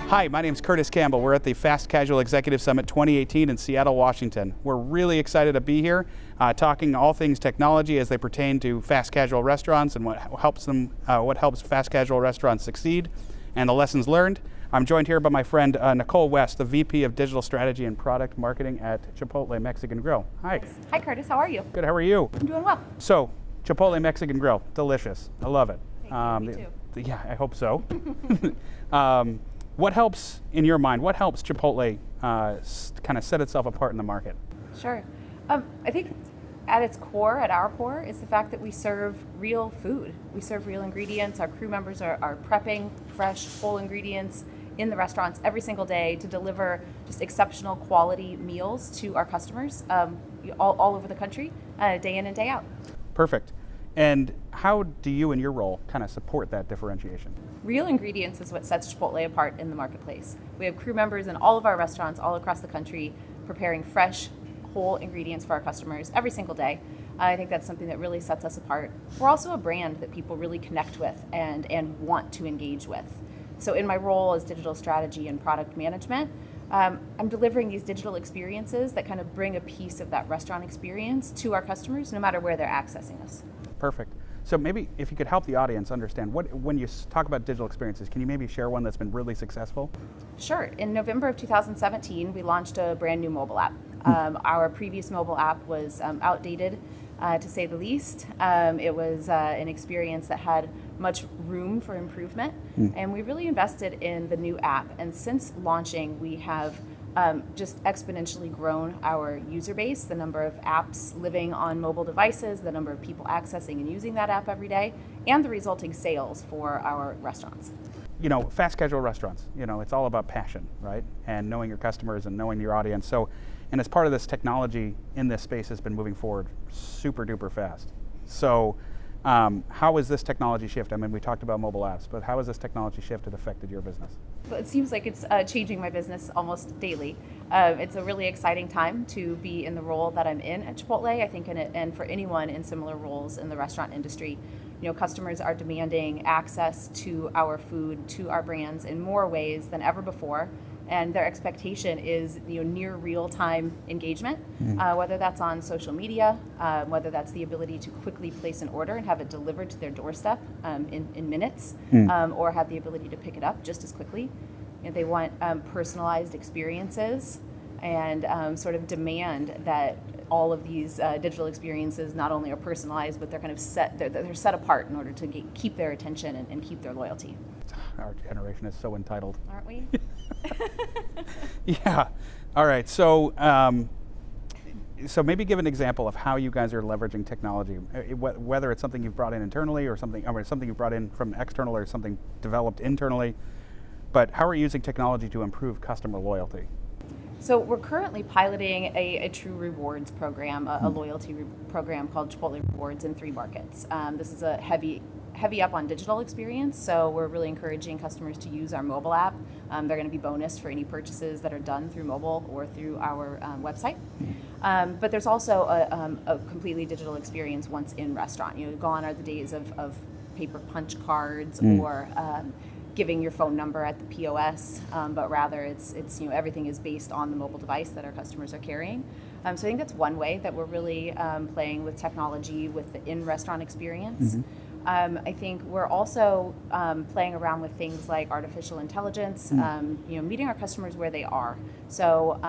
Hi, my name is Curtis Campbell. We're at the Fast Casual Executive Summit 2018 in Seattle, Washington. We're really excited to be here, talking all things technology as they pertain to fast casual restaurants and what helps fast casual restaurants succeed, and the lessons learned. I'm joined here by my friend Nicole West, the VP of Digital Strategy and Product Marketing at Chipotle Mexican Grill. Hi. Hi, Curtis. How are you? Good. How are you? I'm doing well. So, Chipotle Mexican Grill, delicious. I love it. Thank you. Me too. Yeah, I hope so. What helps, in your mind, what helps Chipotle kind of set itself apart in the market? Sure. I think at our core, is the fact that we serve real food. We serve real ingredients. Our crew members are prepping fresh, whole ingredients in the restaurants every single day to deliver just exceptional quality meals to our customers all over the country, day in and day out. Perfect. And how do you, in your role, kind of support that differentiation? Real ingredients is what sets Chipotle apart in the marketplace. We have crew members in all of our restaurants all across the country preparing fresh, whole ingredients for our customers every single day. I think that's something that really sets us apart. We're also a brand that people really connect with and want to engage with. So in my role as digital strategy and product management, I'm delivering these digital experiences that kind of bring a piece of that restaurant experience to our customers, no matter where they're accessing us. Perfect. So maybe if you could help the audience understand, when you talk about digital experiences, can you maybe share one that's been really successful? Sure. In November of 2017, we launched a brand new mobile app. Our previous mobile app was outdated, to say the least. It was an experience that had much room for improvement, and we really invested in the new app. And since launching, we have just exponentially grown our user base, the number of apps living on mobile devices, the number of people accessing and using that app every day, and the resulting sales for our restaurants. You know, fast casual restaurants, it's all about passion, right? And knowing your customers and knowing your audience. So, and as part of this, technology in this space has been moving forward super duper fast. So, how has this technology shift? I mean, we talked about mobile apps, but how has this technology shift affected your business? Well, it seems like it's changing my business almost daily. It's a really exciting time to be in the role that I'm in at Chipotle. I think, and for anyone in similar roles in the restaurant industry, customers are demanding access to our food, to our brands in more ways than ever before. And their expectation is near real-time engagement, whether that's on social media, whether that's the ability to quickly place an order and have it delivered to their doorstep in minutes, or have the ability to pick it up just as quickly. They want personalized experiences and sort of demand that all of these digital experiences not only are personalized, but they're kind of they're set apart in order to keep their attention and keep their loyalty. Our generation is so entitled. Aren't we? Yeah. All right. So, so maybe give an example of how you guys are leveraging technology, whether it's something you've brought in internally or something you've brought in from external or something developed internally. But how are you using technology to improve customer loyalty? So we're currently piloting a true rewards program, a loyalty program called Chipotle Rewards in 3 markets. This is a heavy up on digital experience, so we're really encouraging customers to use our mobile app. They're going to be bonus for any purchases that are done through mobile or through our website. But there's also a completely digital experience once in restaurant. Gone are the days of paper punch cards or giving your phone number at the POS, but rather it's everything is based on the mobile device that our customers are carrying. So I think that's one way that we're really playing with technology with the in-restaurant experience. I think we're also playing around with things like artificial intelligence, meeting our customers where they are. So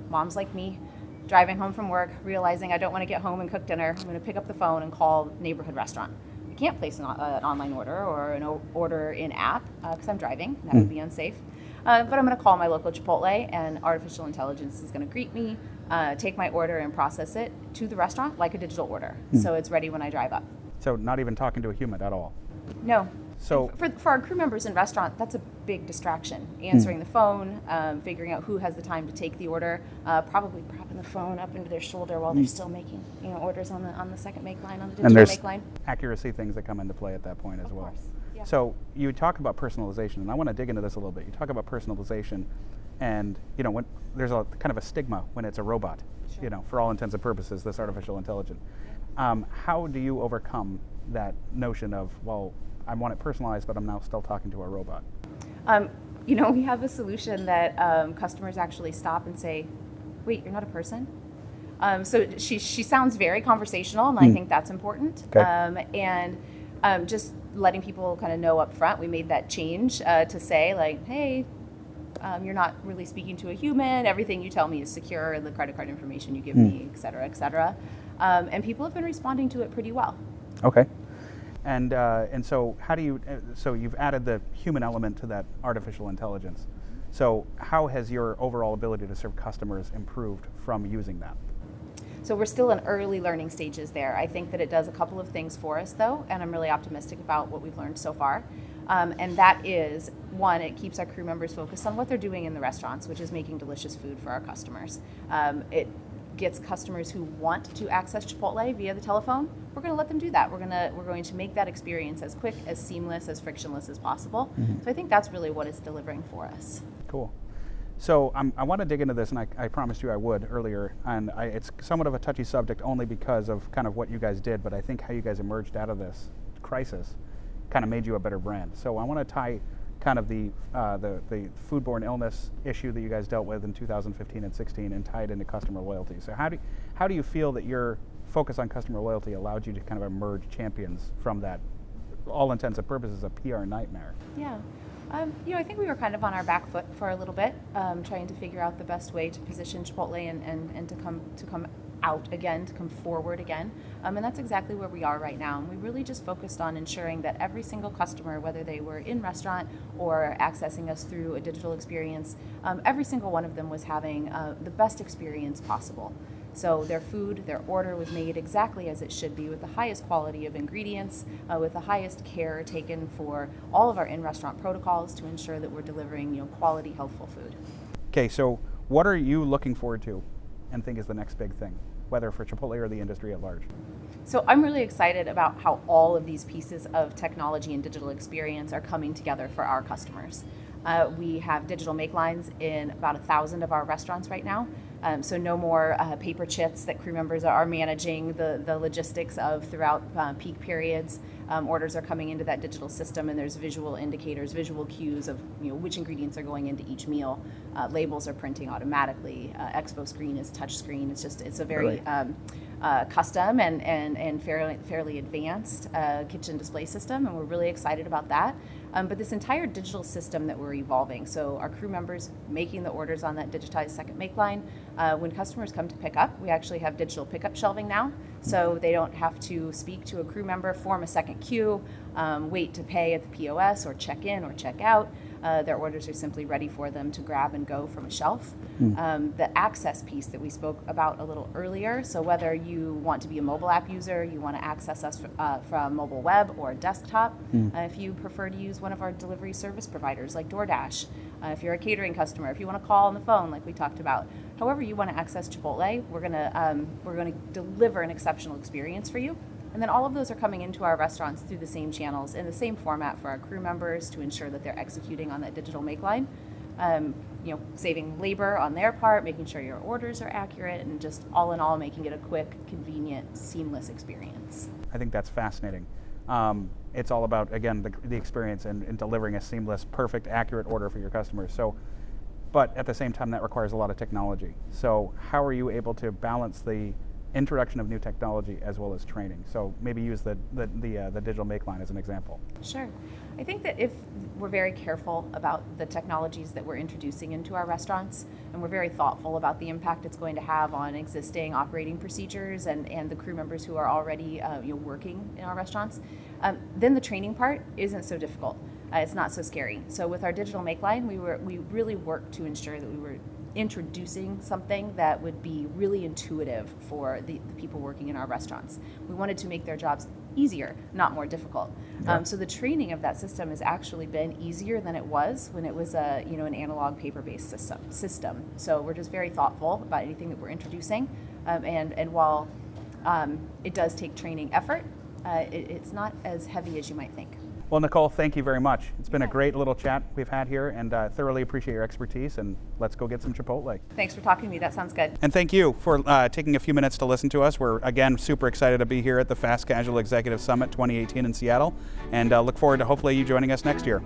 moms like me, driving home from work, realizing I don't want to get home and cook dinner, I'm going to pick up the phone and call neighborhood restaurant. I can't place an online order or an order in app because I'm driving. That would be unsafe. But I'm going to call my local Chipotle, and artificial intelligence is going to greet me, take my order and process it to the restaurant like a digital order. So it's ready when I drive up. So not even talking to a human at all? No. So for our crew members in restaurant, that's a big distraction. Answering the phone, figuring out who has the time to take the order, probably propping the phone up into their shoulder while they're still making orders on the second make line, on the digital make line. Accuracy things that come into play at that point as well. Of course. Yeah. So you talk about personalization, and I want to dig into this a little bit. You talk about personalization, and when there's a kind of a stigma when it's a robot. Sure. For all intents and purposes, this artificial intelligence. How do you overcome that notion of, well, I want it personalized, but I'm now still talking to a robot? we have a solution that customers actually stop and say, wait, you're not a person? So she sounds very conversational, and I think that's important. Okay. Just letting people kind of know up front, we made that change to say like, hey, you're not really speaking to a human. Everything you tell me is secure, and the credit card information you give me, et cetera, et cetera. And people have been responding to it pretty well. Okay. And so how do you, so you've added the human element to that artificial intelligence. So how has your overall ability to serve customers improved from using that? So we're still in early learning stages there. I think that it does a couple of things for us though, and I'm really optimistic about what we've learned so far. And that is, one, it keeps our crew members focused on what they're doing in the restaurants, which is making delicious food for our customers. It gets customers who want to access Chipotle via the telephone. We're going to let them do that. We're going to make that experience as quick, as seamless, as frictionless as possible. So I think that's really what it's delivering for us. Cool. So I want to dig into this, and I promised you I would earlier, and it's somewhat of a touchy subject only because of kind of what you guys did, but I think how you guys emerged out of this crisis kind of made you a better brand. So I want to tie kind of the foodborne illness issue that you guys dealt with in 2015 and 16 and tie it into customer loyalty. So how do you feel that your focus on customer loyalty allowed you to kind of emerge champions from that, all intents and purposes, a PR nightmare? Yeah. I think we were kind of on our back foot for a little bit, trying to figure out the best way to position Chipotle and to come out again, to come forward again. And that's exactly where we are right now. And we really just focused on ensuring that every single customer, whether they were in restaurant or accessing us through a digital experience, every single one of them was having the best experience possible. So their food, their order was made exactly as it should be, with the highest quality of ingredients, with the highest care taken for all of our in-restaurant protocols to ensure that we're delivering quality, healthful food. Okay, so what are you looking forward to and think is the next big thing, whether for Chipotle or the industry at large? So I'm really excited about how all of these pieces of technology and digital experience are coming together for our customers. We have digital make lines in about 1,000 of our restaurants right now. So no more paper chits that crew members are managing the logistics of throughout peak periods. Orders are coming into that digital system, and there's visual indicators, visual cues of which ingredients are going into each meal. Labels are printing automatically. Expo screen is touch screen. It's a very custom and fairly advanced kitchen display system, and we're really excited about that. But this entire digital system that we're evolving, so our crew members making the orders on that digitized second make line. When customers come to pick up, we actually have digital pickup shelving now, so they don't have to speak to a crew member, form a second queue, wait to pay at the POS or check in or check out. Their orders are simply ready for them to grab and go from a shelf. The access piece that we spoke about a little earlier, so whether you want to be a mobile app user, you want to access us from mobile web or desktop, if you prefer to use one of our delivery service providers like DoorDash, if you're a catering customer, if you want to call on the phone like we talked about, however you want to access Chipotle, we're going to deliver an exceptional experience for you. And then all of those are coming into our restaurants through the same channels in the same format for our crew members to ensure that they're executing on that digital make line. Saving labor on their part, making sure your orders are accurate, and just all in all making it a quick, convenient, seamless experience. I think that's fascinating. It's all about, again, the experience and delivering a seamless, perfect, accurate order for your customers. So, but at the same time, that requires a lot of technology. So how are you able to balance the introduction of new technology as well as training? So maybe use the digital make line as an example. Sure. I think that if we're very careful about the technologies that we're introducing into our restaurants, and we're very thoughtful about the impact it's going to have on existing operating procedures and the crew members who are already working in our restaurants, then the training part isn't so difficult. It's not so scary. So with our digital make line, we really worked to ensure that we were introducing something that would be really intuitive for the people working in our restaurants. We wanted to make their jobs easier, not more difficult. Yeah. So the training of that system has actually been easier than it was when it was an analog paper-based system. So we're just very thoughtful about anything that we're introducing, and while it does take training effort, it's not as heavy as you might think. Well, Nicole, thank you very much. It's been a great little chat we've had here, and thoroughly appreciate your expertise, and let's go get some Chipotle. Thanks for talking to me. That sounds good. And thank you for taking a few minutes to listen to us. We're, again, super excited to be here at the Fast Casual Executive Summit 2018 in Seattle, and look forward to hopefully you joining us next year.